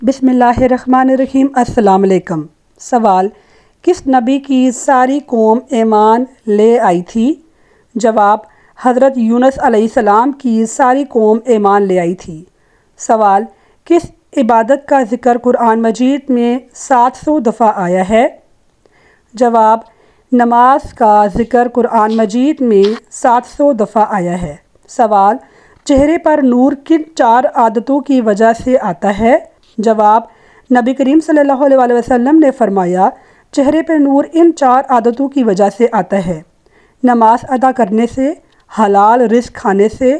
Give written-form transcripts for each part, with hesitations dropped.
بسم اللہ الرحمن الرحیم۔ السلام علیکم۔ سوال: کس نبی کی ساری قوم ایمان لے آئی تھی؟ جواب: حضرت یونس علیہ السلام کی ساری قوم ایمان لے آئی تھی۔ سوال: کس عبادت کا ذکر قرآن مجید میں 700 دفعہ آیا ہے؟ جواب: نماز کا ذکر قرآن مجید میں 700 دفعہ آیا ہے۔ سوال: چہرے پر نور کن 4 عادتوں کی وجہ سے آتا ہے؟ جواب: نبی کریم صلی اللہ علیہ وسلم نے فرمایا، چہرے پہ نور ان 4 عادتوں کی وجہ سے آتا ہے: نماز ادا کرنے سے، حلال رزق کھانے سے،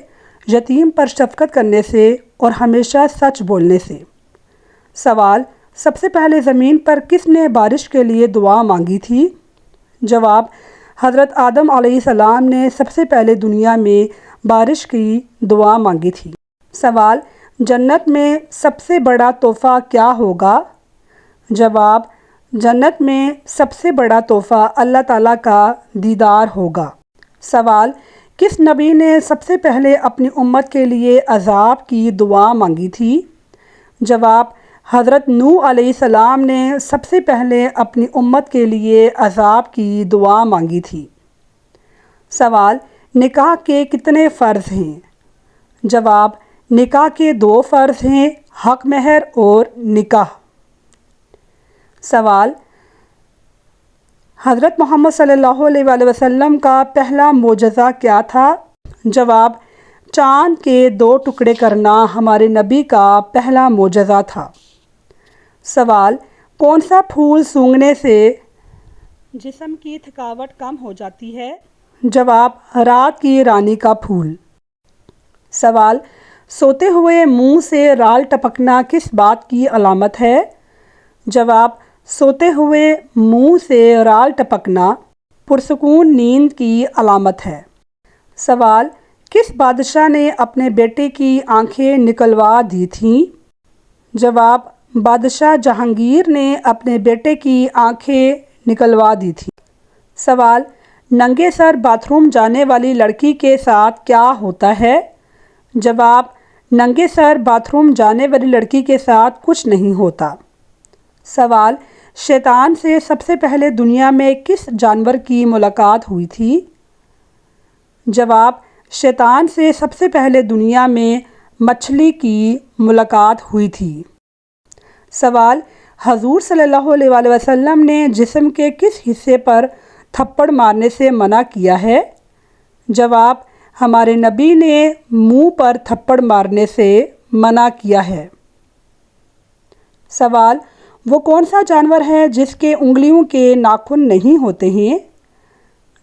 یتیم پر شفقت کرنے سے اور ہمیشہ سچ بولنے سے۔ سوال: سب سے پہلے زمین پر کس نے بارش کے لیے دعا مانگی تھی؟ جواب: حضرت آدم علیہ السلام نے سب سے پہلے دنیا میں بارش کی دعا مانگی تھی۔ سوال: جنت میں سب سے بڑا تحفہ کیا ہوگا؟ جواب: جنت میں سب سے بڑا تحفہ اللہ تعالیٰ کا دیدار ہوگا۔ سوال: کس نبی نے سب سے پہلے اپنی امت کے لیے عذاب کی دعا مانگی تھی؟ جواب: حضرت نوح علیہ السلام نے سب سے پہلے اپنی امت کے لیے عذاب کی دعا مانگی تھی۔ سوال: نکاح کے کتنے فرض ہیں؟ جواب: نکاح کے 2 فرض ہیں، حق مہر اور نکاح۔ سوال: حضرت محمد صلی اللہ علیہ وسلم کا پہلا معجزہ کیا تھا؟ جواب: چاند کے 2 ٹکڑے کرنا ہمارے نبی کا پہلا معجزہ تھا۔ سوال: کون سا پھول سونگھنے سے جسم کی تھکاوٹ کم ہو جاتی ہے؟ جواب: رات کی رانی کا پھول۔ سوال: سوتے ہوئے منہ سے رال ٹپکنا کس بات کی علامت ہے؟ جواب: سوتے ہوئے منہ سے رال ٹپکنا پرسکون نیند کی علامت ہے۔ سوال: کس بادشاہ نے اپنے بیٹے کی آنکھیں نکلوا دی تھیں؟ جواب: بادشاہ جہانگیر نے اپنے بیٹے کی آنکھیں نکلوا دی تھیں۔ سوال: ننگے سر باتھ روم جانے والی لڑکی کے ساتھ کیا ہوتا ہے؟ جواب: ننگے سر باتھ روم جانے والی لڑکی کے ساتھ کچھ نہیں ہوتا۔ سوال: شیطان سے سب سے پہلے دنیا میں کس جانور کی ملاقات ہوئی تھی؟ جواب: شیطان سے سب سے پہلے دنیا میں مچھلی کی ملاقات ہوئی تھی۔ سوال: حضور صلی اللہ علیہ وسلم نے جسم کے کس حصے پر تھپڑ مارنے سے منع کیا ہے؟ جواب: ہمارے نبی نے منہ پر تھپڑ مارنے سے منع کیا ہے۔ سوال: وہ کون سا جانور ہے جس کے انگلیوں کے ناخن نہیں ہوتے ہیں؟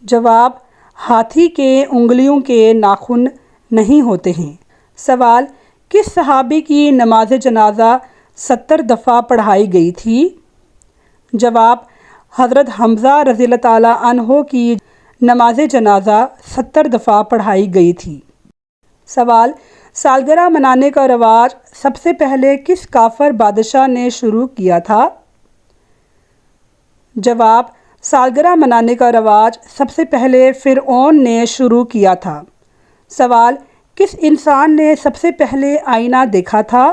جواب: ہاتھی کے انگلیوں کے ناخن نہیں ہوتے ہیں۔ سوال: کس صحابی کی نماز جنازہ 70 دفعہ پڑھائی گئی تھی؟ جواب: حضرت حمزہ رضی اللہ تعالیٰ عنہ کی نماز جنازہ 70 دفعہ پڑھائی گئی تھی۔ سوال: سالگرہ منانے کا رواج سب سے پہلے کس کافر بادشاہ نے شروع کیا تھا؟ جواب: سالگرہ منانے کا رواج سب سے پہلے فرعون نے شروع کیا تھا۔ سوال: کس انسان نے سب سے پہلے آئینہ دیکھا تھا؟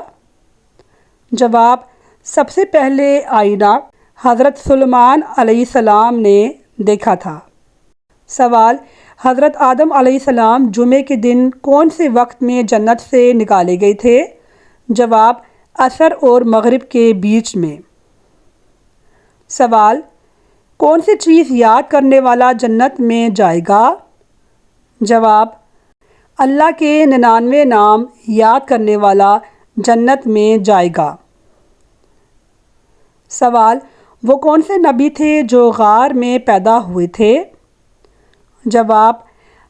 جواب: سب سے پہلے آئینہ حضرت سلیمان علیہ السلام نے دیکھا تھا۔ سوال: حضرت آدم علیہ السلام جمعے کے دن کون سے وقت میں جنت سے نکالے گئے تھے؟ جواب: عصر اور مغرب کے بیچ میں۔ سوال: کون سی چیز یاد کرنے والا جنت میں جائے گا؟ جواب: اللہ کے 99 نام یاد کرنے والا جنت میں جائے گا۔ سوال: وہ کون سے نبی تھے جو غار میں پیدا ہوئے تھے؟ جواب: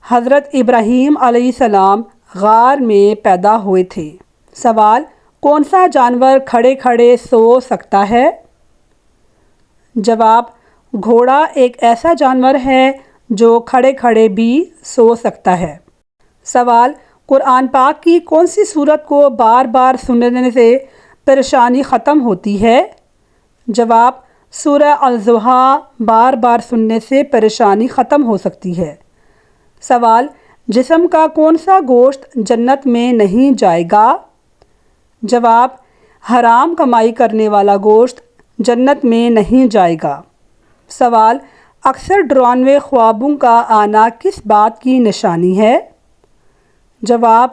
حضرت ابراہیم علیہ السلام غار میں پیدا ہوئے تھے۔ سوال: کون سا جانور کھڑے کھڑے سو سکتا ہے؟ جواب: گھوڑا ایک ایسا جانور ہے جو کھڑے کھڑے بھی سو سکتا ہے۔ سوال: قرآن پاک کی کون سی سورت کو بار بار سننے سے پریشانی ختم ہوتی ہے؟ جواب: سورہ الضحیٰ بار بار سننے سے پریشانی ختم ہو سکتی ہے۔ سوال: جسم کا کون سا گوشت جنت میں نہیں جائے گا؟ جواب: حرام کمائی کرنے والا گوشت جنت میں نہیں جائے گا۔ سوال: اکثر ڈراؤنے خوابوں کا آنا کس بات کی نشانی ہے؟ جواب: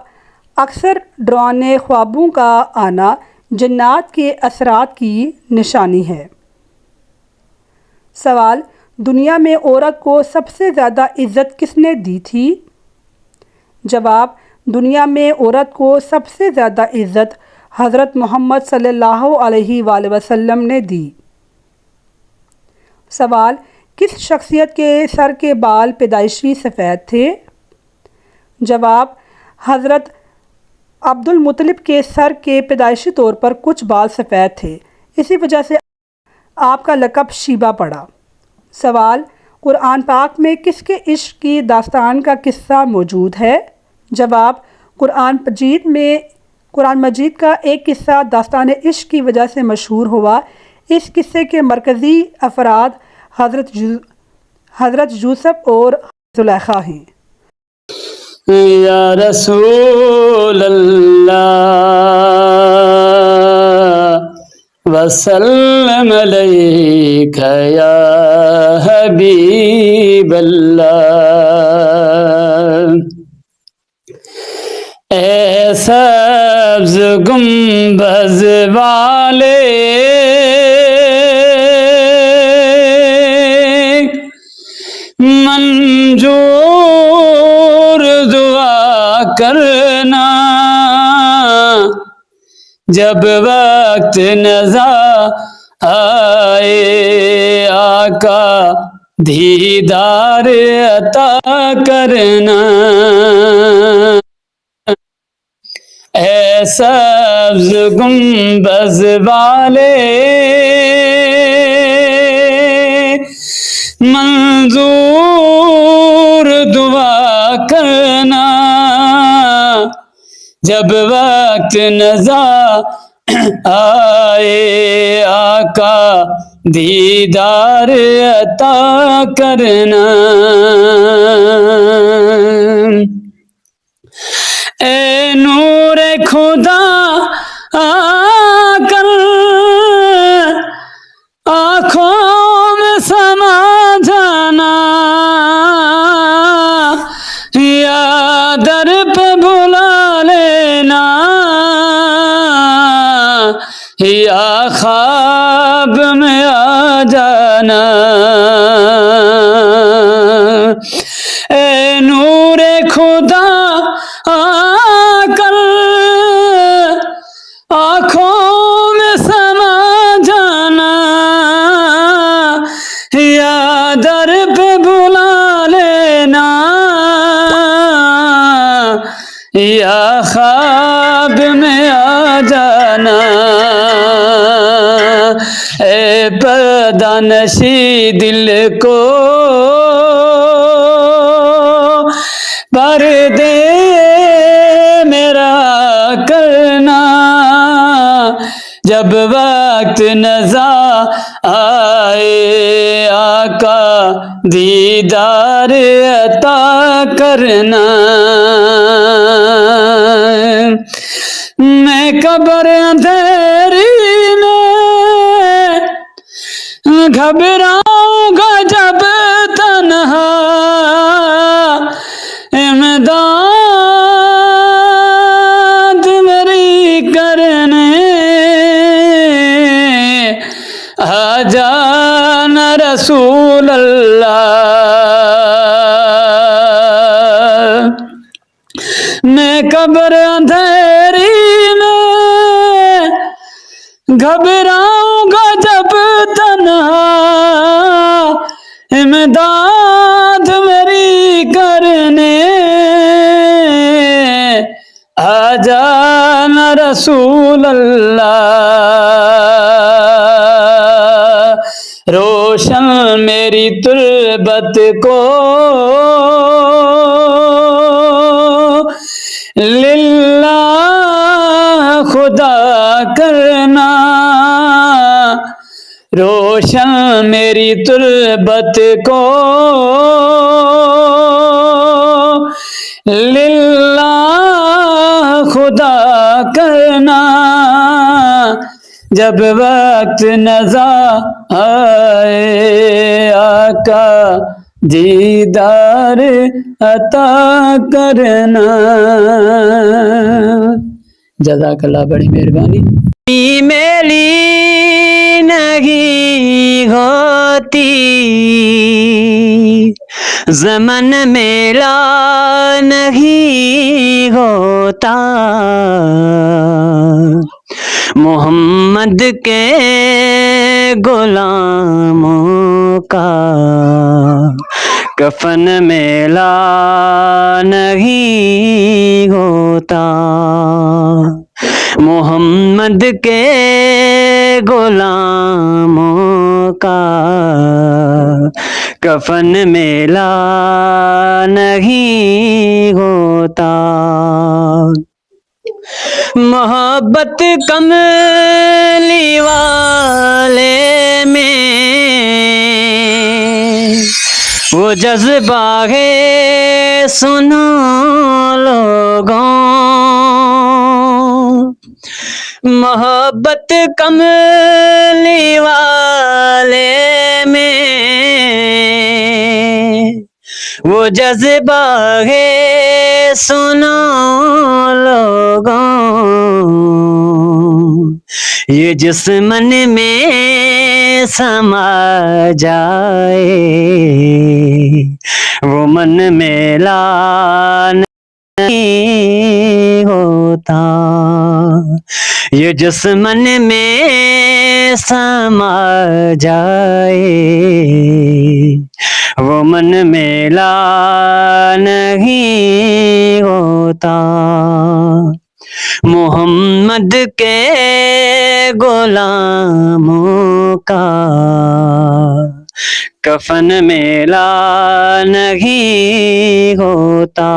اکثر ڈراؤنے خوابوں کا آنا جنات کے اثرات کی نشانی ہے۔ سوال: دنیا میں عورت کو سب سے زیادہ عزت کس نے دی تھی؟ جواب: دنیا میں عورت کو سب سے زیادہ عزت حضرت محمد صلی اللہ علیہ وآلہ وسلم نے دی۔ سوال: کس شخصیت کے سر کے بال پیدائشی سفید تھے؟ جواب: حضرت عبد المطلب کے سر کے پیدائشی طور پر کچھ بال سفید تھے، اسی وجہ سے آپ کا لقب شیبہ پڑا۔ سوال: قرآن پاک میں کس کے عشق کی داستان کا قصہ موجود ہے؟ جواب: قرآن مجید کا ایک قصہ داستان عشق کی وجہ سے مشہور ہوا۔ اس قصے کے مرکزی افراد حضرت یوسف اور زلیخا ہیں۔ یا رسول اللہ وسلم علیک یا حبیب اللہ، اے سبز گنبد والے منظور دعا کرنا، جب وقت نزا آئے آقا دیدار عطا کرنا، اے سبز گنبد والے منظور دعا کرنا، جب وقت نزا آئے آقا دیدار عطا کرنا، اے نور خدا آ کر آنکھوں میں سما جانا، یا در پہ بلا لینا، یا خواب میں آ جانا، اے نور خدا آ کر آنکھوں میں سما جانا، یا در پہ بلا لینا، یا خواب میں آ جانا، اے پردہ نشی دل کو پردے میرا کرنا، جب وقت نزا آئے آقا دیدار عطا کرنا، میں قبر اندھیری میں گھبراؤں گا جب تنہا، امداد میری کرنے آ جانا رسول اللہ، میں قبر اندھیری میں گھبراؤں گا جب تنہا، امداد میری کرنے آ جانا رسول اللہ، روشن میری تربت کو للہ خدا کرنا، روشن میری تربت کو للہ خدا کرنا، جب وقت نظر آئے آقا دیدار عطا کرنا. جزاک اللہ، بڑی مہربانی. میلی نہیں ہوتی زمن میلا نہیں ہوتا محمد کے غلاموں کا کفن میلا نہیں ہوتا محمد کے غلاموں کا کفن میلا نہیں ہوتا. محبت کملی والے میں وہ جذبہ ہے سنو لوگوں. محبت کملی والے میں وہ جذبہ ہے سنو لوگوں. یہ جس من میں سما جائے وہ من میلا نہیں ہوتا. یہ جس من میں سما جائے وہ من میلا نہیں ہوتا. محمد کے غلاموں کا کفن میلا نہیں ہوتا.